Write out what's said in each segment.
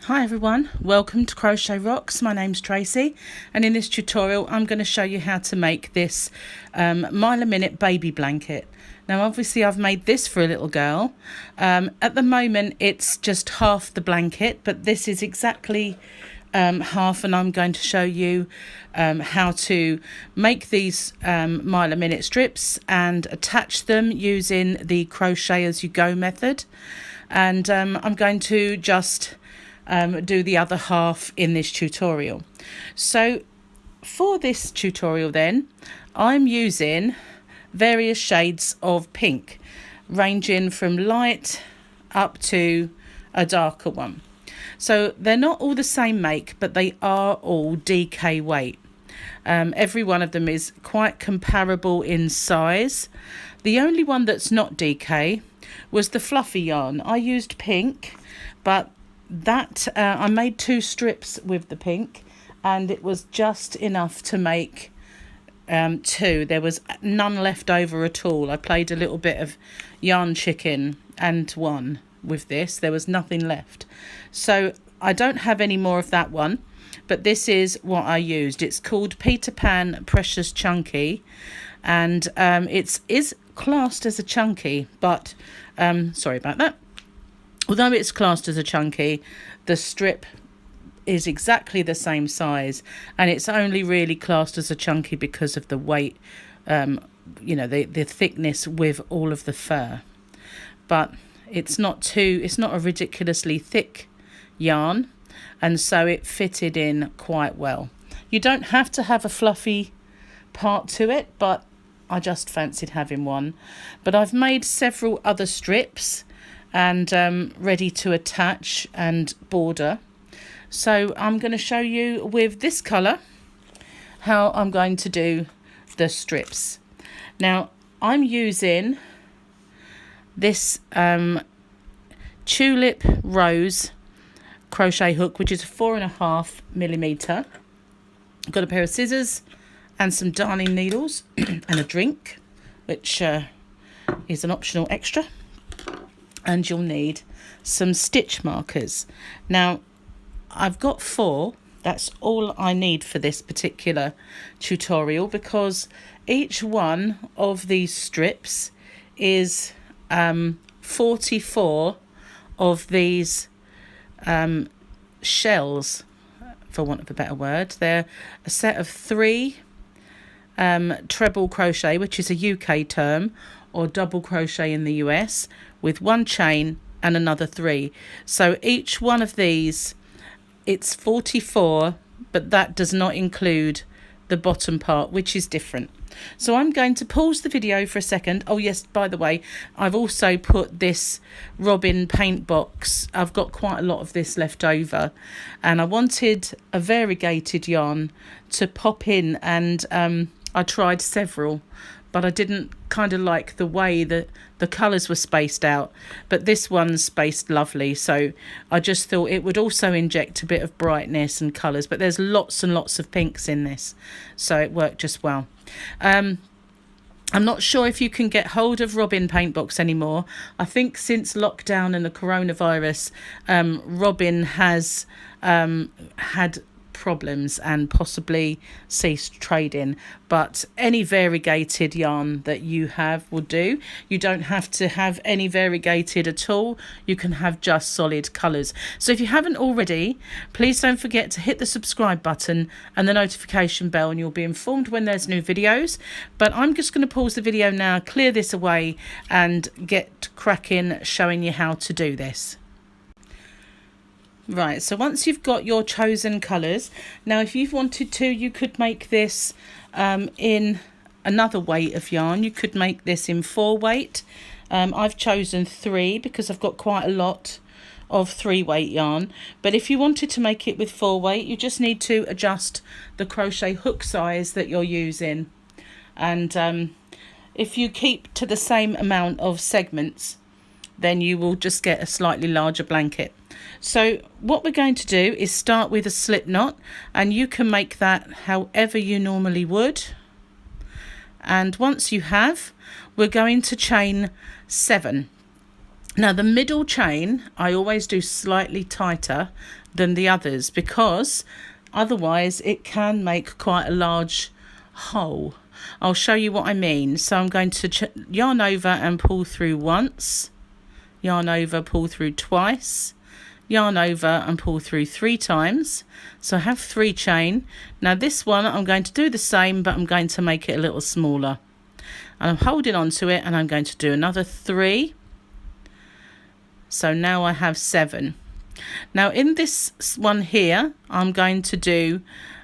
Hi everyone, welcome to Crochet Rocks. My name's Tracy, and in this tutorial I'm going to show you how to make this mile a minute baby blanket. Now obviously I've made this for a little girl. At the moment it's just half the blanket, but this is exactly half, and I'm going to show you how to make these mile a minute strips and attach them using the crochet as you go method. And I'm going to just do the other half in this tutorial. So for this tutorial then, I'm using various shades of pink, ranging from light up to a darker one. So they're not all the same make, but they are all DK weight. Every one of them is quite comparable in size. The only one that's not DK was the fluffy yarn. I used pink, but that I made 2 strips with the pink, and it was just enough to make 2. There was none left over at all. I played a little bit of yarn chicken and won with this. There was nothing left, so I don't have any more of that one, but this is what I used. It's called Peter Pan Precious Chunky, and it is classed as a chunky, but sorry about that. Although it's classed as a chunky, the strip is exactly the same size, and it's only really classed as a chunky because of the weight, you know, the thickness with all of the fur. But it's not a ridiculously thick yarn, and so it fitted in quite well. You don't have to have a fluffy part to it, but I just fancied having one. But I've made several other strips and ready to attach and border. So I'm going to show you with this colour how I'm going to do the strips. Now I'm using this tulip rose crochet hook, which is 4.5mm. I've got a pair of scissors and some darning needles and a drink, which is an optional extra. And you'll need some stitch markers. Now I've got 4. That's all I need for this particular tutorial, because each one of these strips is 44 of these shells, for want of a better word. They're a set of 3 treble crochet, which is a UK term, or double crochet in the US, with 1 chain and another 3. So each one of these, it's 44, but that does not include the bottom part, which is different. So I'm going to pause the video for a second. Oh yes, by the way, I've also put this robin paint box. I've got quite a lot of this left over, and I wanted a variegated yarn to pop in, and I tried several, but I didn't kind of like the way that the colours were spaced out. But this one's spaced lovely, so I just thought it would also inject a bit of brightness and colours. But there's lots and lots of pinks in this, so it worked just well. I'm not sure if you can get hold of Robin Paintbox anymore. I think since lockdown and the coronavirus, Robin has had problems and possibly ceased trading, but any variegated yarn that you have will do. You don't have to have any variegated at all. You can have just solid colours. So if you haven't already, please don't forget to hit the subscribe button and the notification bell, and you'll be informed when there's new videos. But I'm just going to pause the video now, clear this away, and get cracking showing you how to do this. Right, so once you've got your chosen colours, now if you wanted to, you could make this in another weight of yarn. You could make this in 4 weight. I've chosen 3 because I've got quite a lot of 3 weight yarn. But if you wanted to make it with 4 weight, you just need to adjust the crochet hook size that you're using. And if you keep to the same amount of segments, then you will just get a slightly larger blanket. So what we're going to do is start with a slip knot, and you can make that however you normally would. And once you have, we're going to chain 7. Now the middle chain I always do slightly tighter than the others, because otherwise it can make quite a large hole. I'll show you what I mean. So I'm going to yarn over and pull through once, yarn over, pull through twice, yarn over and pull through 3 times. So I have 3 chain. Now this one I'm going to do the same, but I'm going to make it a little smaller, and I'm holding on to it, and I'm going to do another 3. So now I have 7. Now in this one here I'm going to do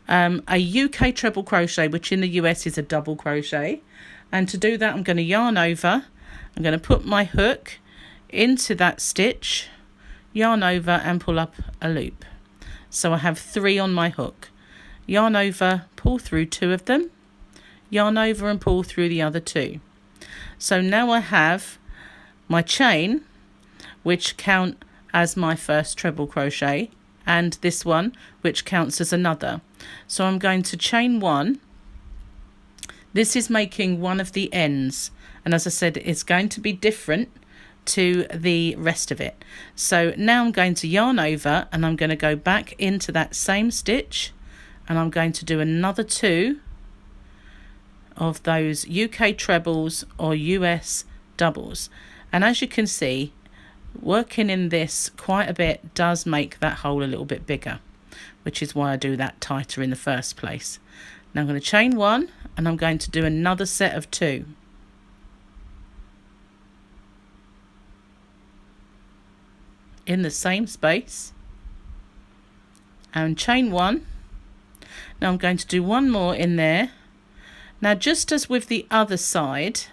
a UK treble crochet, which in the US is a double crochet, and to do that I'm going to yarn over, I'm going to put my hook into that stitch, yarn over and pull up a loop. So I have 3 on my hook, yarn over, pull through 2 of them, yarn over and pull through the other 2. So now I have my chain, which count as my first treble crochet, and this one which counts as another. So I'm going to chain 1. This is making one of the ends, and as I said, it's going to be different to the rest of it. So now I'm going to yarn over, and I'm going to go back into that same stitch, and I'm going to do another 2 of those UK trebles or US doubles. And as you can see, working in this quite a bit does make that hole a little bit bigger, which is why I do that tighter in the first place. Now I'm going to chain 1, and I'm going to do another set of 2. In the same space, and chain 1. Now I'm going to do 1 more in there. Now just as with the other side,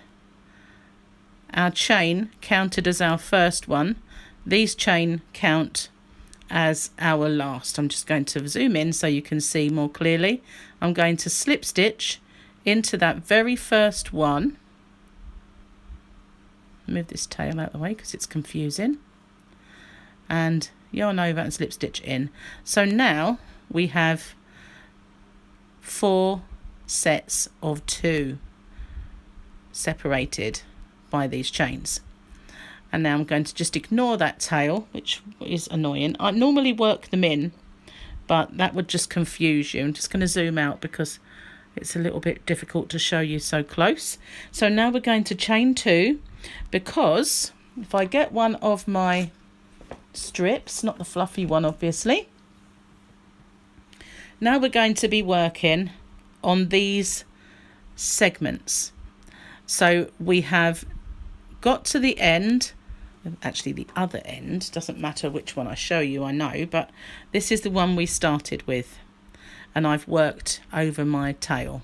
our chain counted as our first one, these chain count as our last. I'm just going to zoom in so you can see more clearly. I'm going to slip stitch into that very first one. Move this tail out of the way because it's confusing. And yarn over and slip stitch in. So now we have 4 sets of 2 separated by these chains. And now I'm going to just ignore that tail, which is annoying. I normally work them in, but that would just confuse you. I'm just going to zoom out because it's a little bit difficult to show you so close. So now we're going to chain 2, because if I get one of my strips, not the fluffy one obviously, now we're going to be working on these segments. So we have got to the end, actually the other end, doesn't matter which one I show you, I know, but this is the one we started with, and I've worked over my tail.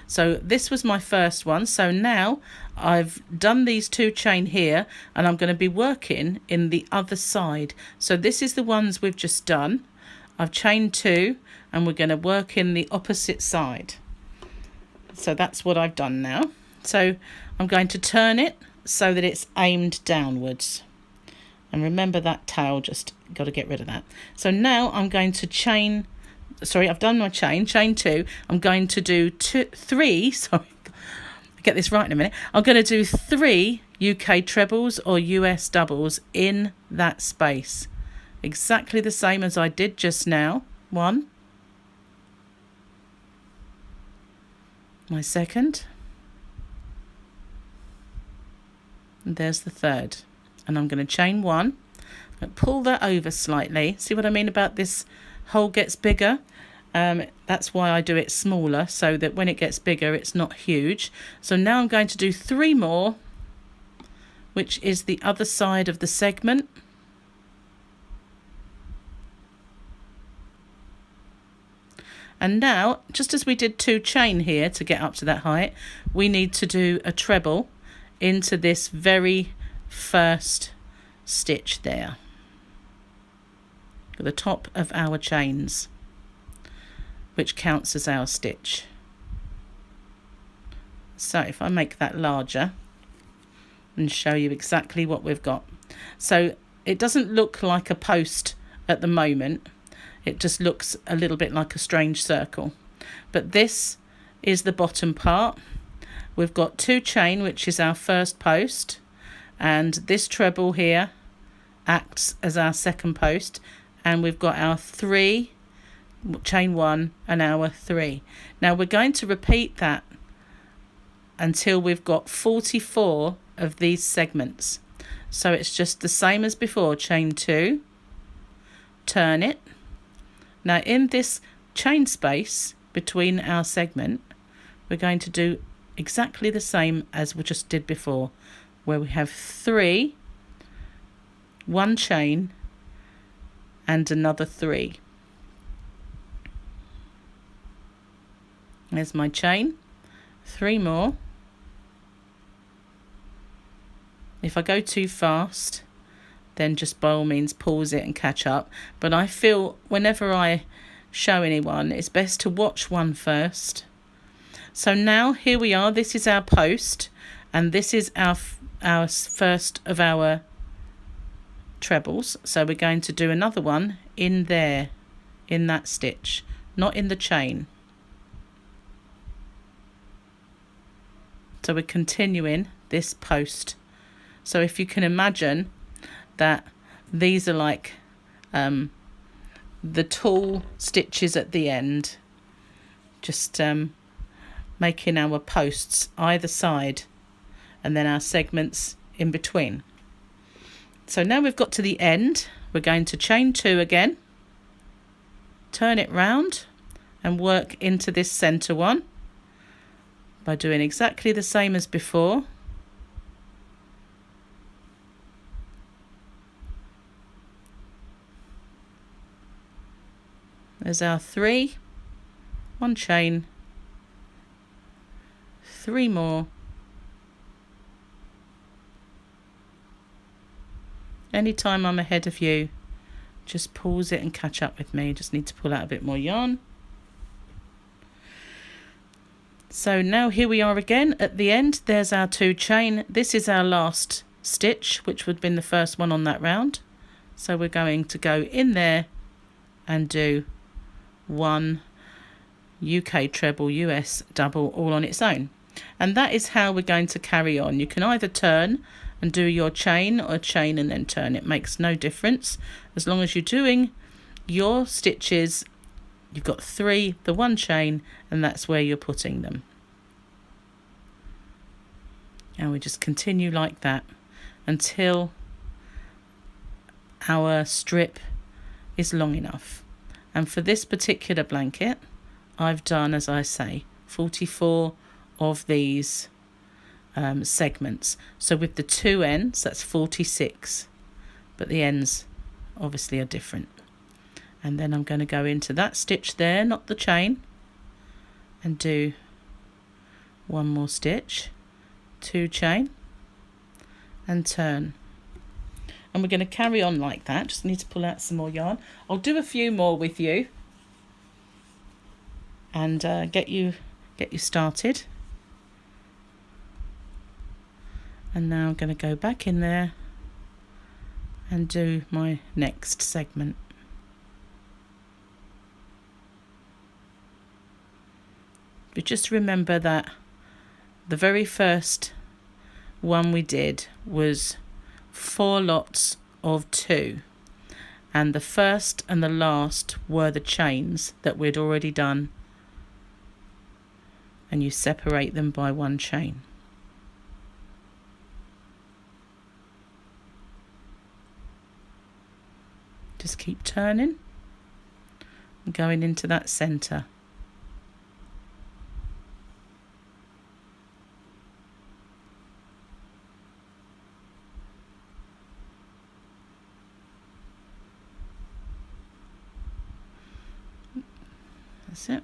So this was my first one. So now I've done these 2 chain here, and I'm going to be working in the other side. So this is the ones we've just done. I've chained 2, and we're going to work in the opposite side. So that's what I've done now. So I'm going to turn it so that it's aimed downwards, and remember that tail, just got to get rid of that. So now I'm going to chain, sorry, I've done my chain 2. I'm going to do 3, sorry, I'll get this right in a minute. I'm going to do 3 UK trebles or US doubles in that space, exactly the same as I did just now. 1, my second, and there's the third, and I'm going to chain 1, pull that over slightly. See what I mean about this hole gets bigger? That's why I do it smaller, so that when it gets bigger it's not huge. So now I'm going to do 3 more, which is the other side of the segment. And now, just as we did 2 chain here to get up to that height, we need to do a treble into this very first stitch there, at the top of our chains, which counts as our stitch. So if I make that larger and show you exactly what we've got. So it doesn't look like a post at the moment, it just looks a little bit like a strange circle, but this is the bottom part. We've got 2 chain, which is our first post, and this treble here acts as our second post, and we've got our 3, chain 1 and our 3. Now we're going to repeat that until we've got 44 of these segments. So it's just the same as before. Chain 2, turn it. Now in this chain space between our segment, we're going to do exactly the same as we just did before, where we have 3, 1 chain and another 3. There's my chain, 3 more. If I go too fast, then just by all means pause it and catch up. But I feel whenever I show anyone, it's best to watch one first. So now here we are. This is our post, and this is our first of our trebles. So we're going to do another one in there, in that stitch, not in the chain. So we're continuing this post. So if you can imagine that these are like the tall stitches at the end, just making our posts either side and then our segments in between. So now we've got to the end, we're going to chain 2 again, turn it round and work into this center one by doing exactly the same as before. There's our 3, 1 chain, 3 more. Anytime I'm ahead of you, just pause it and catch up with me. Just need to pull out a bit more yarn. So now here we are again at the end. There's our 2 chain. This is our last stitch, which would have been the first one on that round. So we're going to go in there and do 1 UK treble, US double, all on its own. And that is how we're going to carry on. You can either turn and do your chain or chain and then turn. It makes no difference. As long as you're doing your stitches, you've got 3, the 1 chain, and that's where you're putting them. And we just continue like that until our strip is long enough. And for this particular blanket, I've done, as I say, 44 of these segments. So with the 2 ends, that's 46, but the ends obviously are different. And then I'm going to go into that stitch there, not the chain, and do 1 more stitch, 2 chain, and turn. And we're going to carry on like that. Just need to pull out some more yarn. I'll do a few more with you and get you started. And now I'm going to go back in there and do my next segment. But just remember that the very first one we did was 4 lots of 2, and the first and the last were the chains that we'd already done, and you separate them by 1 chain. Just keep turning and going into that center. That's it.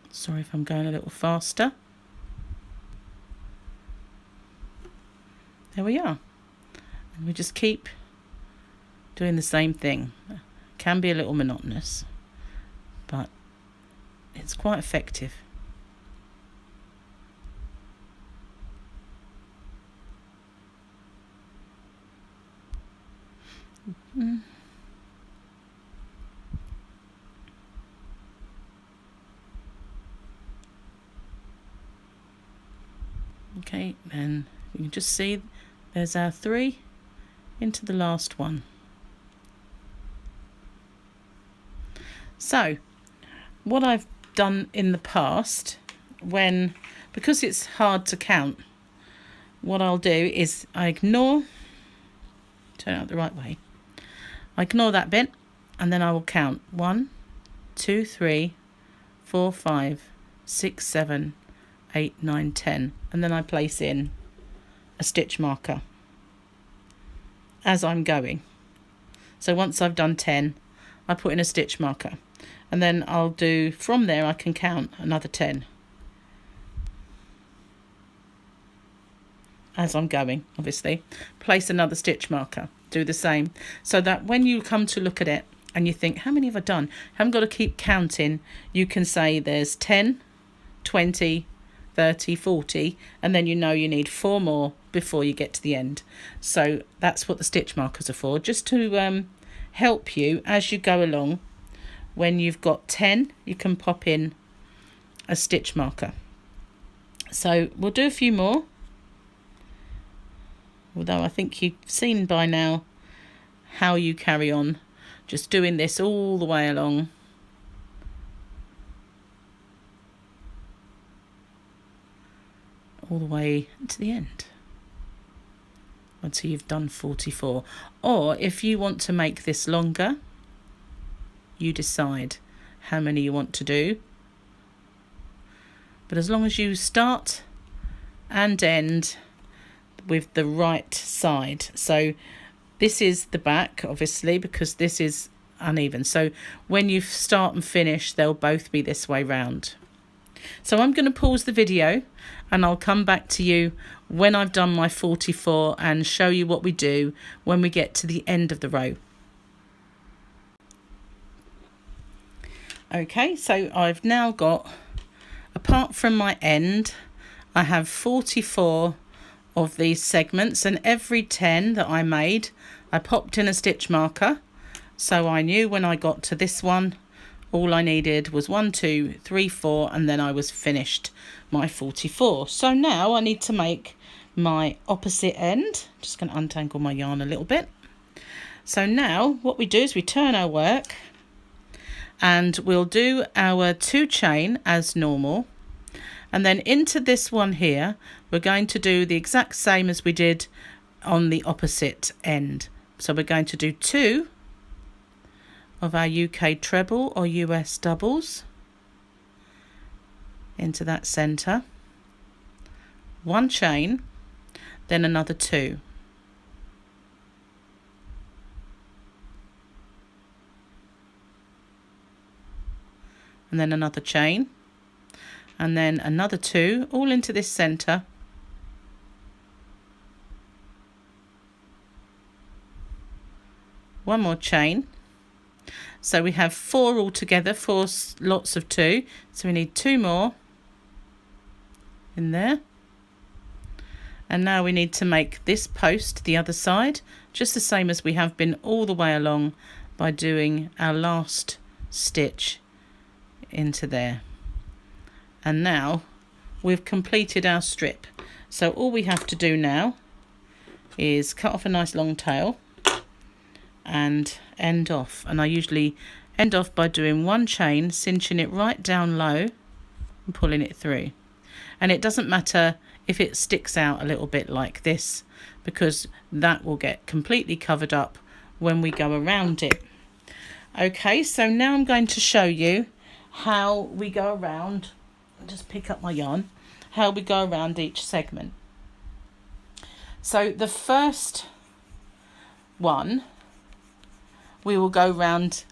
Sorry if I'm going a little faster. There we are. And we just keep doing the same thing. It can be a little monotonous, but it's quite effective. Okay, and you can just see there's our 3 into the last one. So what I've done in the past, because it's hard to count, what I'll do is turn it out the right way. I ignore that bit, and then I will count 1, 2, 3, 4, 5, 6, 7, 8, 9, 10, and then I place in a stitch marker as I'm going. So once I've done 10, I put in a stitch marker, and then I'll do, from there I can count another 10 as I'm going, obviously. Place another stitch marker, do the same, so that when you come to look at it and you think, how many have I done? Haven't got to keep counting. You can say there's 10, 20, 30, 40, and then you know you need 4 more before you get to the end. So that's what the stitch markers are for, just to help you as you go along. When you've got 10, you can pop in a stitch marker. So we'll do a few more, although I think you've seen by now how you carry on, just doing this all the way along. All the way to the end, until you've done 44. Or if you want to make this longer, you decide how many you want to do. But as long as you start and end with the right side. So this is the back, obviously, because this is uneven. So when you start and finish, they'll both be this way round. So I'm going to pause the video and I'll come back to you when I've done my 44 and show you what we do when we get to the end of the row. Okay, so I've now got, apart from my end, I have 44 of these segments, and every 10 that I made, I popped in a stitch marker, so I knew when I got to this one, all I needed was 1, 2, 3, 4, and then I was finished my 44. So now I need to make my opposite end. Just going to untangle my yarn a little bit. So now what we do is we turn our work, and we'll do our 2 chain as normal, and then into this one here we're going to do the exact same as we did on the opposite end. So we're going to do 2 of our UK treble or US doubles into that center, 1 chain, then another 2, and then another chain, and then another 2, all into this center, one more chain. So we have 4 altogether, 4 lots of 2, so we need 2 more in there. And now we need to make this post the other side, just the same as we have been all the way along, by doing our last stitch into there. And now we've completed our strip. So all we have to do now is cut off a nice long tail and end off. And I usually end off by doing 1 chain, cinching it right down low and pulling it through. And it doesn't matter if it sticks out a little bit like this, because that will get completely covered up when we go around it. Okay, so now I'm going to show you how we go around. Just pick up my yarn. How we go around each segment. So the first one, we will go round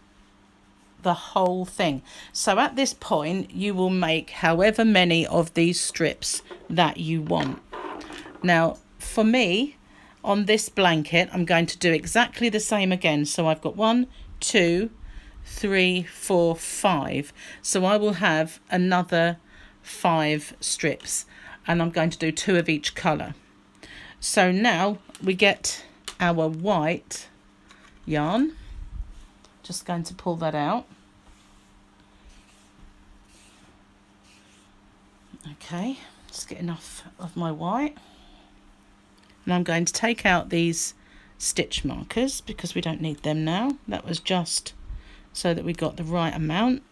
the whole thing. So at this point you will make however many of these strips that you want. Now for me, on this blanket, I'm going to do exactly the same again. So I've got 1, 2, 3, 4, 5. So I will have another 5 strips, and I'm going to do 2 of each colour. So now we get our white yarn. Just going to pull that out. Okay, Just get enough of my white. And I'm going to take out these stitch markers because we don't need them now. That was just so that we got the right amount.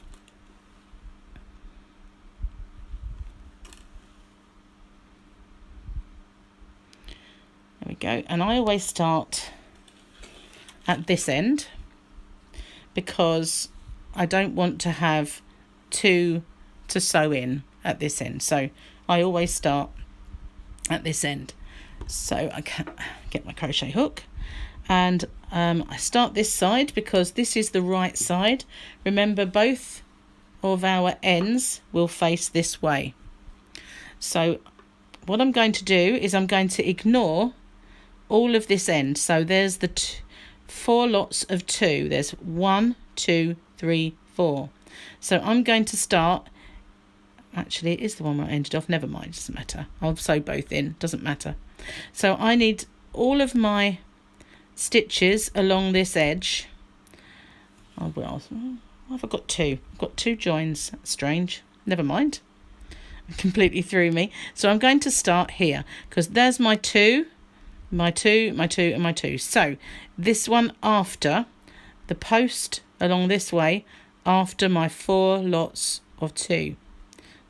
There we go. And I always start at this end because I don't want to have two to sew in at this end. So I always start at this end. So I can get my crochet hook and I start this side because this is the right side. Remember, both of our ends will face this way. So what I'm going to do is I'm going to ignore all of this end. So there's the 4 lots of 2. There's 1, 2, 3, 4. So I'm going to start, actually it is the one where I ended off, never mind, doesn't matter. I'll sew both in, doesn't matter. So I need all of my stitches along this edge. Oh well, have I got 2? I've got 2 joins. That's strange. Never mind. It completely threw me. So I'm going to start here because there's my 2, my 2, my 2 and my 2. So this one after the post along this way, after my 4 lots of 2.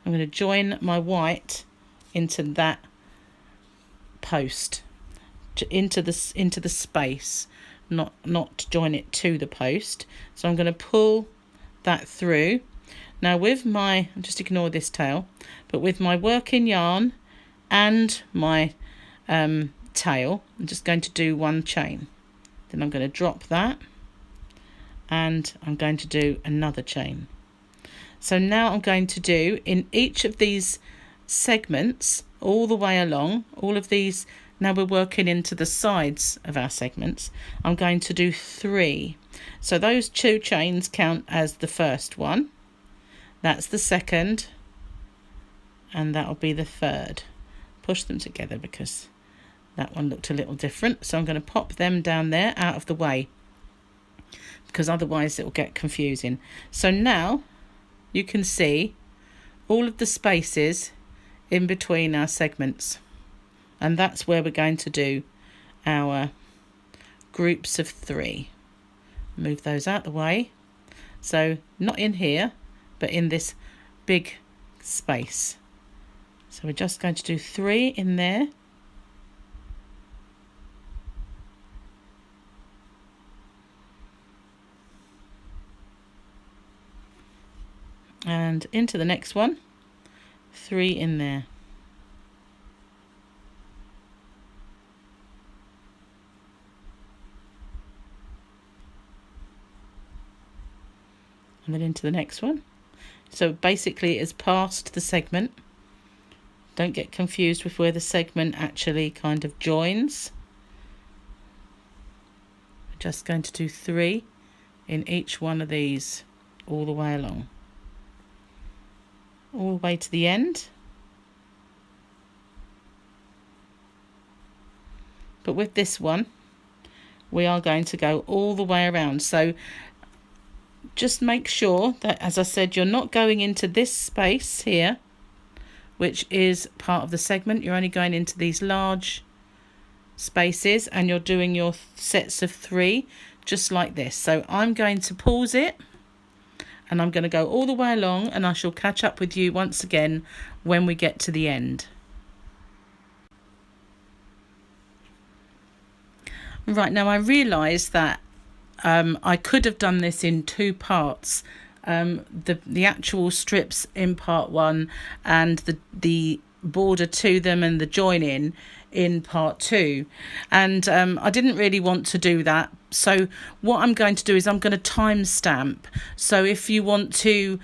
I'm going to join my white into that post, into the space, not join it to the post. So I'm going to pull that through. Now with my, just ignore this tail, but with my working yarn and my tail, I'm just going to do 1 chain. Then I'm going to drop that and I'm going to do another chain. So now I'm going to do in each of these segments all the way along, all of these, now we're working into the sides of our segments, I'm going to do 3. So those 2 chains count as the first one, that's the second, and that'll be the third. Push them together because that one looked a little different. So I'm going to pop them down there out of the way because otherwise it will get confusing. So now you can see all of the spaces in between our segments, and that's where we're going to do our groups of 3. Move those out the way, so not in here but in this big space. So we're just going to do 3 in there, and into the next one, 3 in there. And then into the next one. So basically it's past the segment. Don't get confused with where the segment actually kind of joins. We're just going to do 3 in each one of these all the way along, all the way to the end. But with this one we are going to go all the way around. So just make sure that, as I said, you're not going into this space here, which is part of the segment. You're only going into these large spaces and you're doing your sets of 3 just like this. So I'm going to pause it and I'm going to go all the way along, and I shall catch up with you once again when we get to the end. Right, now I realise that I could have done this in 2 parts. The actual strips in part 1 and the border to them and the join in part 2, and I didn't really want to do that. So what I'm going to do is I'm going to timestamp. So if you want to,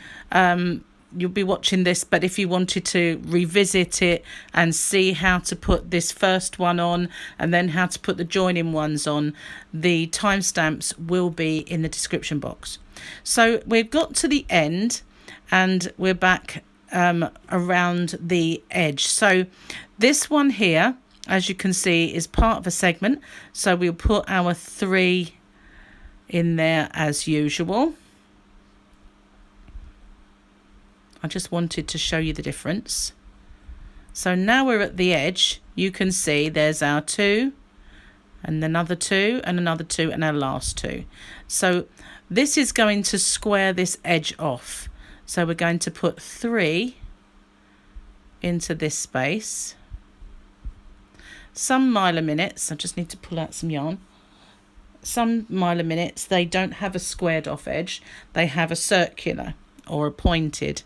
you'll be watching this, but if you wanted to revisit it and see how to put this first one on and then how to put the joining ones on, the timestamps will be in the description box. So we've got to the end and we're back around the edge. So this one here, as you can see, is part of a segment, so we'll put our 3 in there as usual. I just wanted to show you the difference So now we're at the edge. You can see there's our 2 and another 2 and another 2 and our last 2. So this is going to square this edge off. So we're going to put 3 into this space. Some millimetres, I just need to pull out some yarn. Some millimetres, they don't have a squared off edge, they have a circular or a pointed,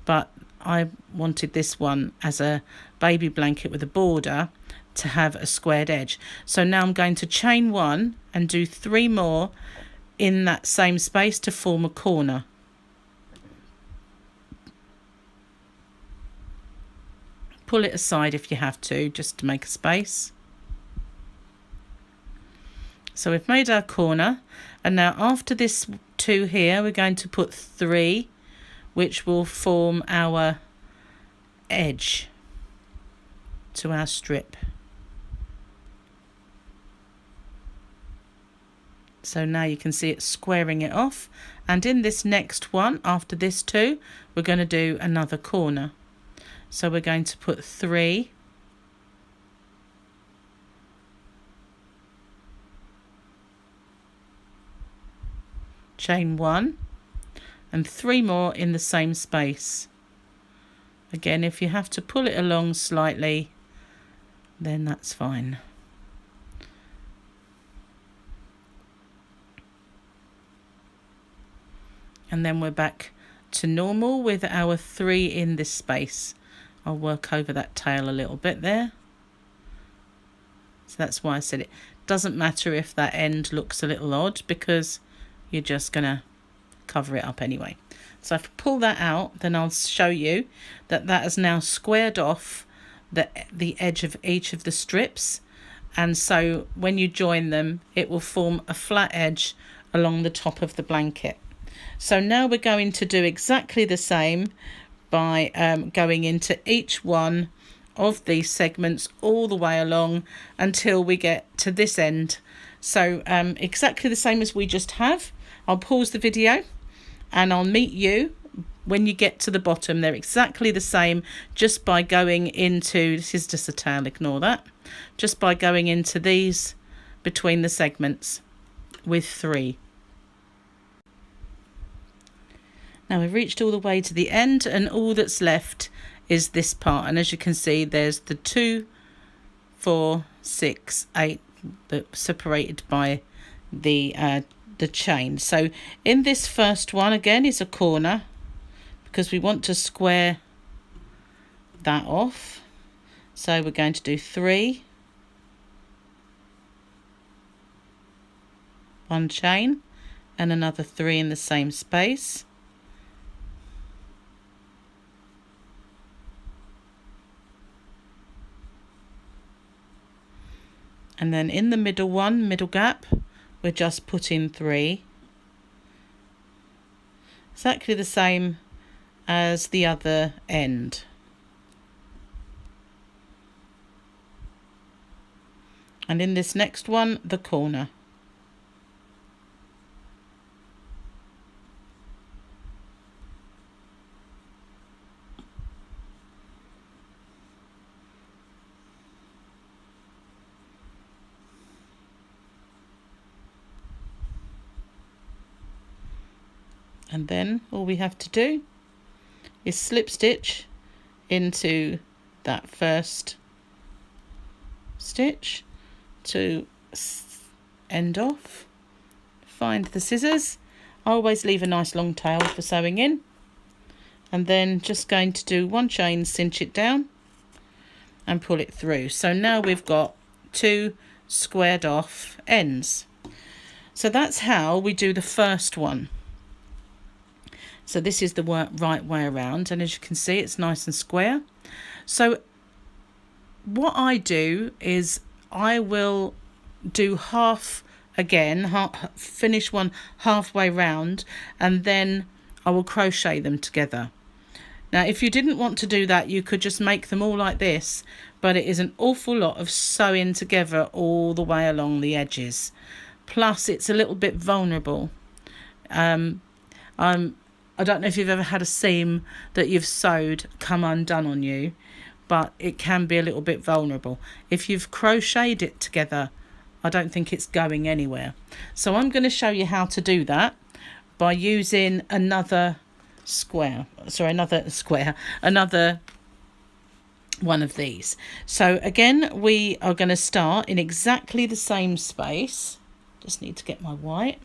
but I wanted this one as a baby blanket with a border to have a squared edge. So now I'm going to chain 1 and do 3 more in that same space to form a corner. Pull it aside if you have to, just to make a space. So we've made our corner, and now after this 2 here, we're going to put 3, which will form our edge to our strip. So now you can see it squaring it off, and in this next one, after this 2, we're going to do another corner. So we're going to put 3, chain 1, and 3 more in the same space. Again, if you have to pull it along slightly, then that's fine. And then we're back to normal with our 3 in this space. I'll work over that tail a little bit there. So that's why I said it doesn't matter if that end looks a little odd, because you're just going to cover it up anyway. So if I pull that out, then I'll show you that that has now squared off the edge of each of the strips, and so when you join them it will form a flat edge along the top of the blanket. So now we're going to do exactly the same by going into each one of these segments all the way along until we get to this end. So exactly the same as we just have. I'll pause the video and I'll meet you when you get to the bottom. They're exactly the same, just by going into, this is just a tail, ignore that, just by going into these between the segments with 3. Now we've reached all the way to the end, and all that's left is this part, and as you can see there's the 2, 4, 6, 8 that separated by the chain. So in this first one again is a corner, because we want to square that off. So we're going to do 3, 1 chain and another 3 in the same space. And then in the middle one, middle gap, we're just putting 3. Exactly the same as the other end. And in this next one, the corner. And then all we have to do is slip stitch into that first stitch to end off. Find the scissors. I always leave a nice long tail for sewing in, and then just going to do 1 chain, cinch it down and pull it through. So now we've got 2 squared off ends. So that's how we do the first one. So this is the right way around, and as you can see it's nice and square. So what I do is I will do half again, finish one halfway round, and then I will crochet them together. Now if you didn't want to do that, you could just make them all like this, but it is an awful lot of sewing together all the way along the edges. Plus it's a little bit vulnerable. I don't know if you've ever had a seam that you've sewed come undone on you, but it can be a little bit vulnerable. If you've crocheted it together, I don't think it's going anywhere. So I'm going to show you how to do that by using another another one of these. So again, we are going to start in exactly the same space. Just need to get my white.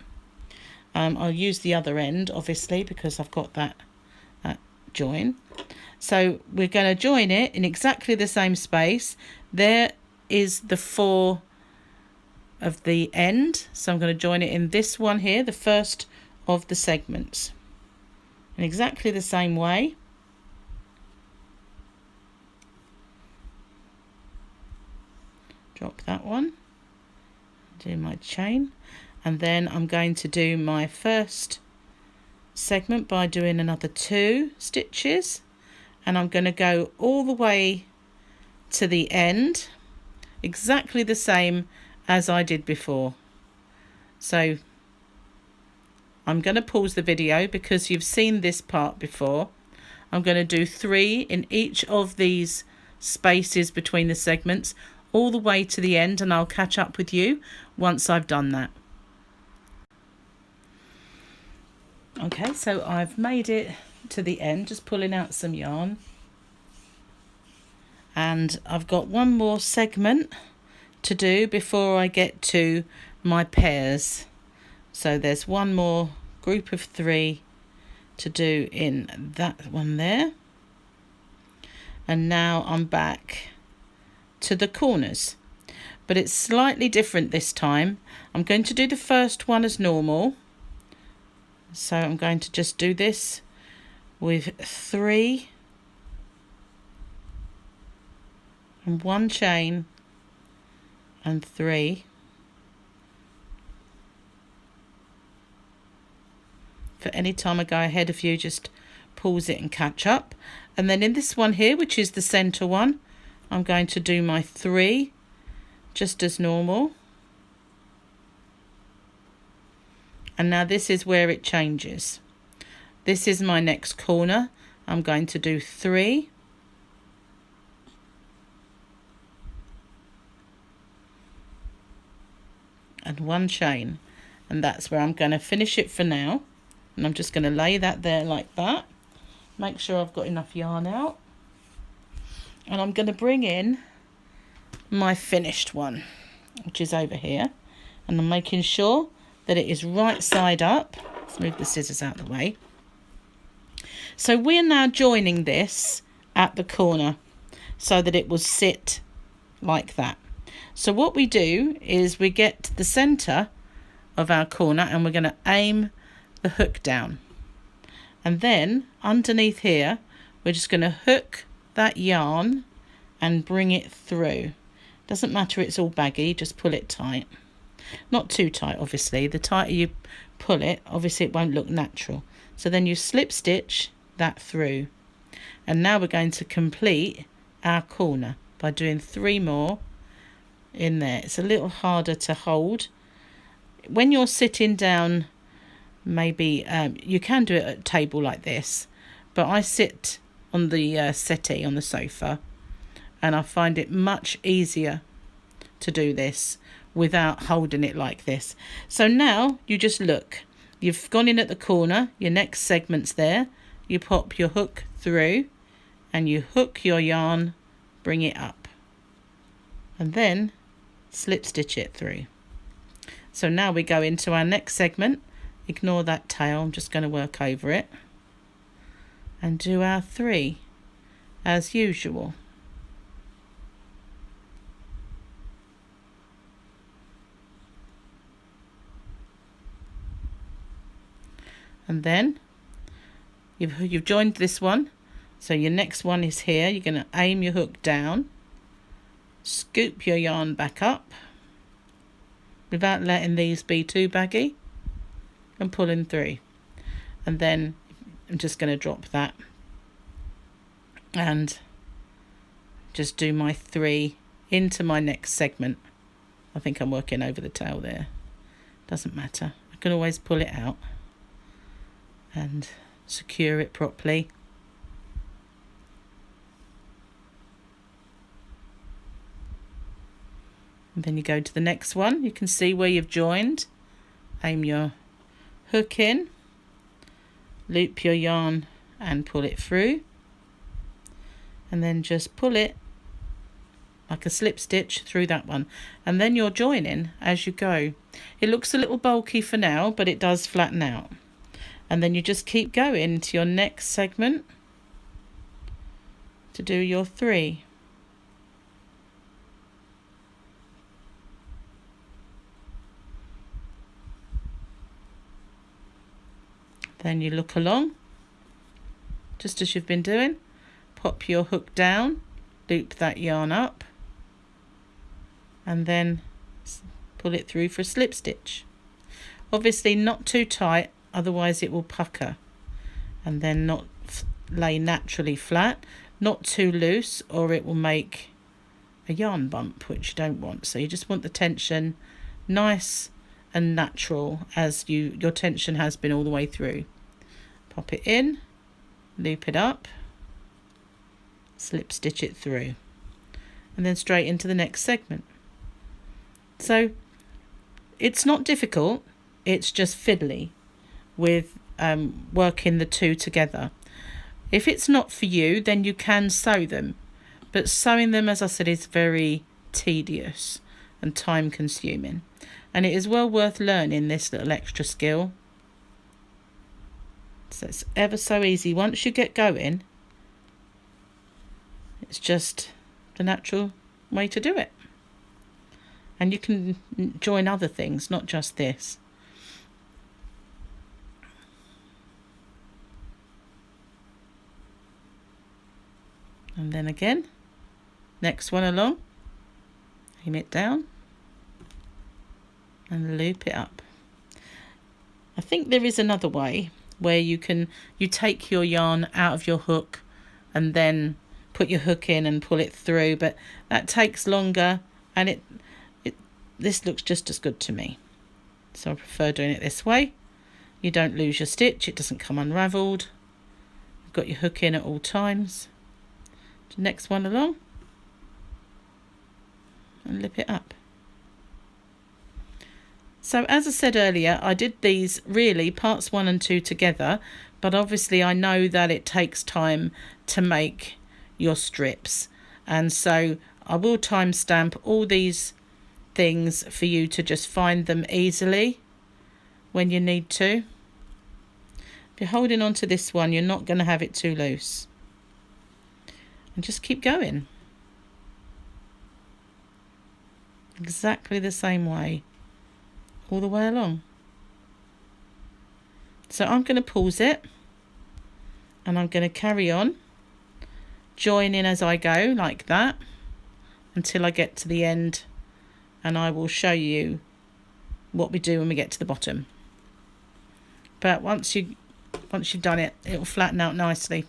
I'll use the other end, obviously, because I've got that join. So we're going to join it in exactly the same space. There is the 4 of the end. So I'm going to join it in this one here, the first of the segments, in exactly the same way. Drop that one, do my chain, and then I'm going to do my first segment by doing another 2 stitches, and I'm going to go all the way to the end, exactly the same as I did before. So I'm going to pause the video because you've seen this part before. I'm going to do 3 in each of these spaces between the segments all the way to the end, and I'll catch up with you once I've done that. Okay, so I've made it to the end, just pulling out some yarn, and I've got one more segment to do before I get to my pairs. So there's one more group of 3 to do in that one there, and now I'm back to the corners, but it's slightly different this time. I'm going to do the first one as normal, so I'm going to just do this with 3 and 1 chain and 3. For any time I go ahead of you, just pause it and catch up. And then in this one here, which is the center one, I'm going to do my 3 just as normal. And now this is where it changes. This is my next corner. I'm going to do 3 and 1 chain, and that's where I'm going to finish it for now. And I'm just going to lay that there like that. Make sure I've got enough yarn out. And I'm going to bring in my finished one, which is over here. And I'm making sure that it is right side up. Let's move the scissors out of the way. So we're now joining this at the corner so that it will sit like that. So what we do is we get to the center of our corner and we're going to aim the hook down. And then underneath here, we're just going to hook that yarn and bring it through. Doesn't matter, it's all baggy, just pull it tight. Not too tight, obviously. The tighter you pull it, obviously it won't look natural. So then you slip stitch that through. And now we're going to complete our corner by doing 3 more in there. It's a little harder to hold. When you're sitting down, maybe you can do it at a table like this, but I sit on the settee on the sofa, and I find it much easier to do this without holding it like this. So now you just look, you've gone in at the corner, your next segment's there, you pop your hook through and you hook your yarn, bring it up, and then slip stitch it through. So now we go into our next segment. Ignore that tail, I'm just going to work over it and do our 3 as usual. And then you've joined this one, so your next one is here. You're going to aim your hook down, scoop your yarn back up without letting these be too baggy, and pulling through. And then I'm just going to drop that and just do my 3 into my next segment. I think I'm working over the tail there, doesn't matter, I can always pull it out and secure it properly. And then you go to the next one. You can see where you've joined. Aim your hook in, loop your yarn and pull it through, and then just pull it like a slip stitch through that one, and then you're joining as you go. It looks a little bulky for now, but it does flatten out. And then you just keep going to your next segment to do your 3. Then you look along just as you've been doing, pop your hook down, loop that yarn up, and then pull it through for a slip stitch. Obviously not too tight, otherwise it will pucker and then not lay naturally flat. Not too loose or it will make a yarn bump, which you don't want. So you just want the tension nice and natural as your tension has been all the way through. Pop it in, loop it up, slip stitch it through, and then straight into the next segment. So it's not difficult, it's just fiddly with working the two together. If it's not for you, then you can sew them, but sewing them, as I said, is very tedious and time consuming, and it is well worth learning this little extra skill. So it's ever so easy once you get going. It's just the natural way to do it. And you can join other things, not just this. And then again, next one along, aim it down and loop it up. I think there is another way where you take your yarn out of your hook and then put your hook in and pull it through, but that takes longer, and this looks just as good to me. So I prefer doing it this way. You don't lose your stitch, it doesn't come unravelled. You've got your hook in at all times. The next one along and lip it up. So as I said earlier, I did these really parts 1 and 2 together, but obviously I know that it takes time to make your strips, and so I will timestamp all these things for you to just find them easily when you need to. If you're holding on to this one, you're not going to have it too loose, and just keep going exactly the same way all the way along. So I'm going to pause it and I'm going to carry on joining as I go like that until I get to the end, and I will show you what we do when we get to the bottom. But once you've done it, it will flatten out nicely.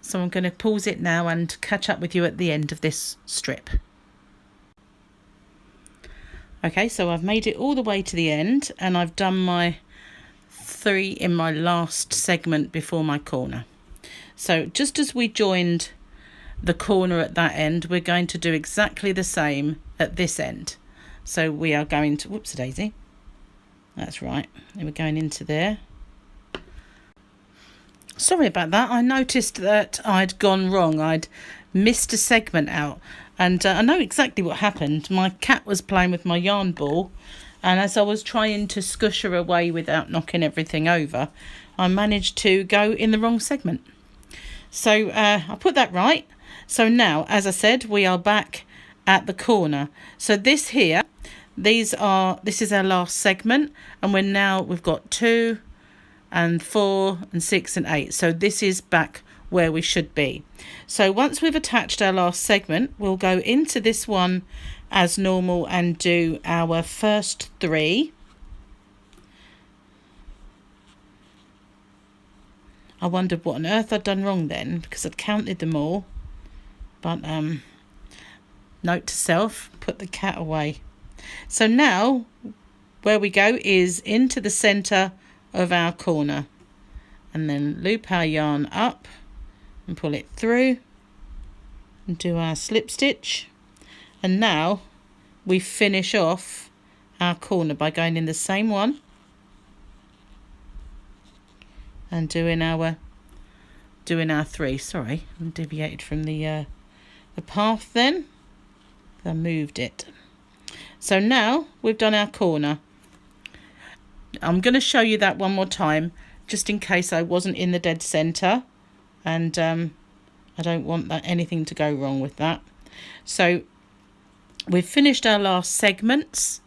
So I'm going to pause it now and catch up with you at the end of this strip. Okay, so I've made it all the way to the end, and I've done my 3 in my last segment before my corner. So just as we joined the corner at that end, we're going to do exactly the same at this end. So we are going to, whoops a daisy, that's right, and we're going into there. Sorry about that, I noticed that I'd gone wrong. I'd missed a segment out, and I know exactly what happened. My cat was playing with my yarn ball, and as I was trying to scush her away without knocking everything over, I managed to go in the wrong segment. So I put that right. So now, as I said, we are back at the corner. So this here, this is our last segment, and we've got 2 and 4 and 6 and 8. So this is back where we should be. So once we've attached our last segment, we'll go into this one as normal and do our first 3. I wondered what on earth I'd done wrong then, because I'd counted them all. But note to self, put the cat away. So now where we go is into the center of our corner, and then loop our yarn up and pull it through and do our slip stitch, And now we finish off our corner by going in the same one and doing our 3. Sorry, I deviated from the path then. I moved it. So now we've done our corner. I'm going to show you that one more time, just in case I wasn't in the dead center, and I don't want anything to go wrong with that. So we've finished our last segments,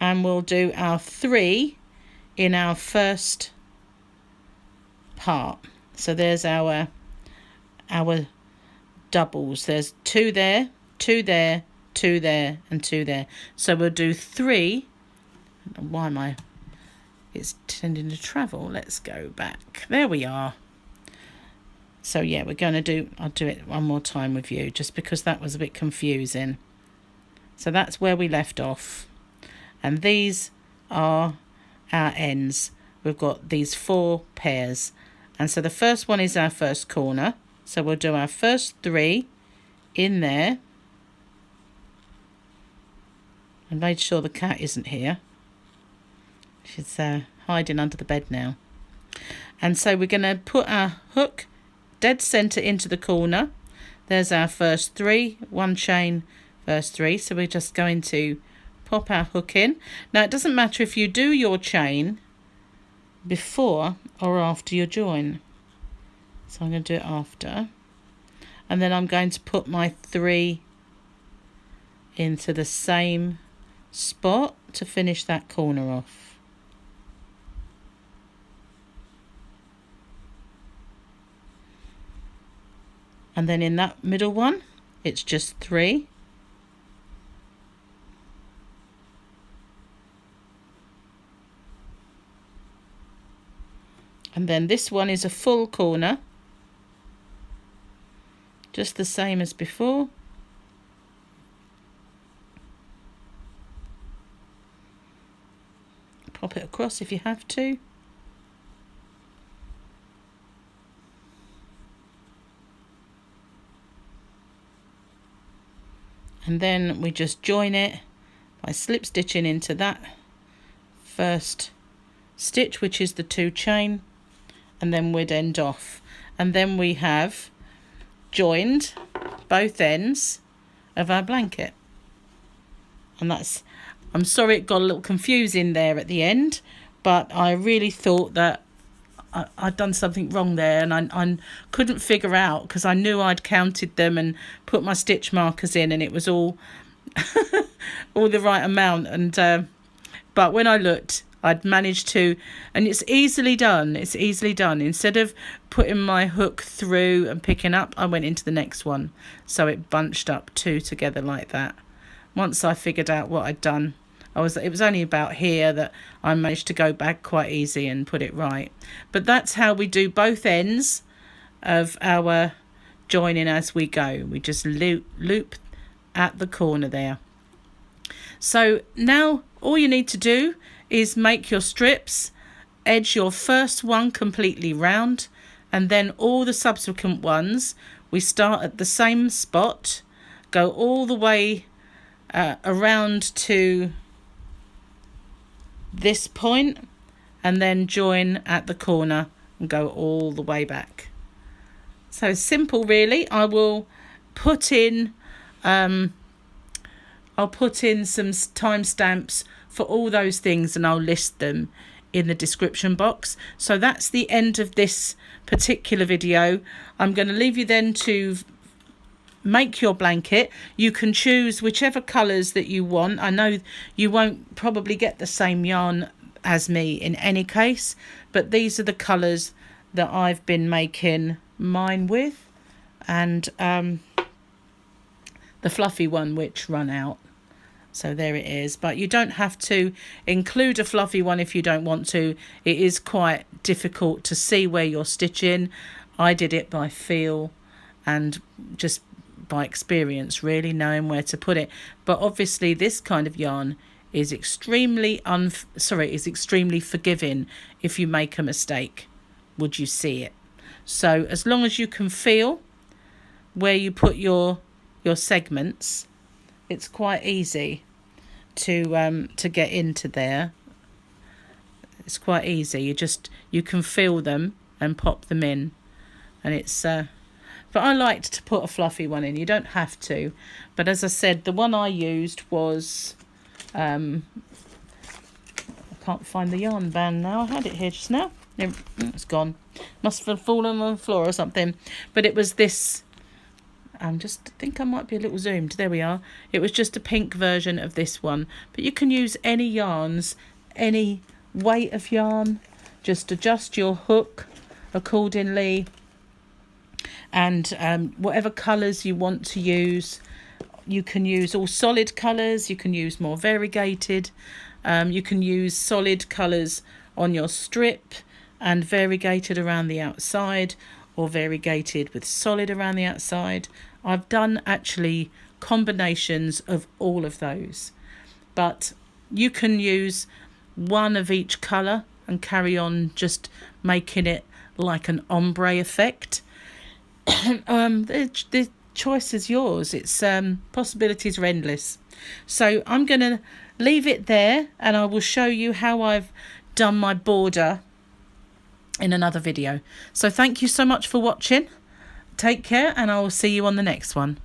and we'll do our 3 in our first part. So there's our doubles. There's 2 there, 2 there, 2 there, and 2 there. So we'll do 3. Why am I? It's tending to travel. Let's go back. There we are. So yeah, we're going to do, I'll do it one more time with you, just because that was a bit confusing. So that's where we left off. And these are our ends. We've got these 4 pairs. And so the first one is our first corner. So we'll do our first 3 in there. I made sure the cat isn't here. She's hiding under the bed now. And so we're going to put our hook dead center into the corner. There's our first 3, 1 chain, first 3. So we're just going to pop our hook in. Now it doesn't matter if you do your chain before or after your join. So I'm going to do it after. And then I'm going to put my 3 into the same spot to finish that corner off. And then in that middle one, it's just 3. And then this one is a full corner, just the same as before. Pop it across if you have to. And then we just join it by slip stitching into that first stitch, which is the 2 chain, and then we'd end off. And then we have joined both ends of our blanket. And that's, I'm sorry it got a little confusing there at the end, but I really thought that I'd done something wrong there, and I couldn't figure out, because I knew I'd counted them and put my stitch markers in, and it was all all the right amount. And but when I looked, I'd managed to, and it's easily done. It's easily done. Instead of putting my hook through and picking up, I went into the next one, so it bunched up 2 together like that. Once I figured out what I'd done, it was only about here that I managed to go back quite easy and put it right. But that's how we do both ends of our joining as we go. We just loop at the corner there. So now all you need to do is make your strips, edge your first one completely round, and then all the subsequent ones we start at the same spot, go all the way around to this point, and then join at the corner and go all the way back. So simple really. I will put in some timestamps for all those things, and I'll list them in the description box. So that's the end of this particular video. I'm going to leave you then to make your blanket. You can choose whichever colours that you want. I know you won't probably get the same yarn as me in any case, but these are the colours that I've been making mine with, and the fluffy one which run out. So there it is. But you don't have to include a fluffy one if you don't want to. It is quite difficult to see where you're stitching. I did it by feel and just by experience, really knowing where to put it. But obviously this kind of yarn is extremely extremely forgiving if you make a mistake. Would you see it? So as long as you can feel where you put your segments, it's quite easy to get into there. It's quite easy. You can feel them and pop them in, and it's but I liked to put a fluffy one in. You don't have to, but as I said, the one I used was I can't find the yarn band now. I had it here just now. It's gone. Must have fallen on the floor or something. But it was this. I think I might be a little zoomed. There we are. It was just a pink version of this one. But you can use any yarns, any weight of yarn. Just adjust your hook accordingly. And whatever colours you want to use. You can use all solid colours. You can use more variegated. You can use solid colours on your strip and variegated around the outside, or variegated with solid around the outside. I've done actually combinations of all of those, but you can use one of each colour and carry on just making it like an ombre effect. The choice is yours. It's possibilities are endless. So I'm going to leave it there, and I will show you how I've done my border in another video. So thank you so much for watching. Take care, and I will see you on the next one.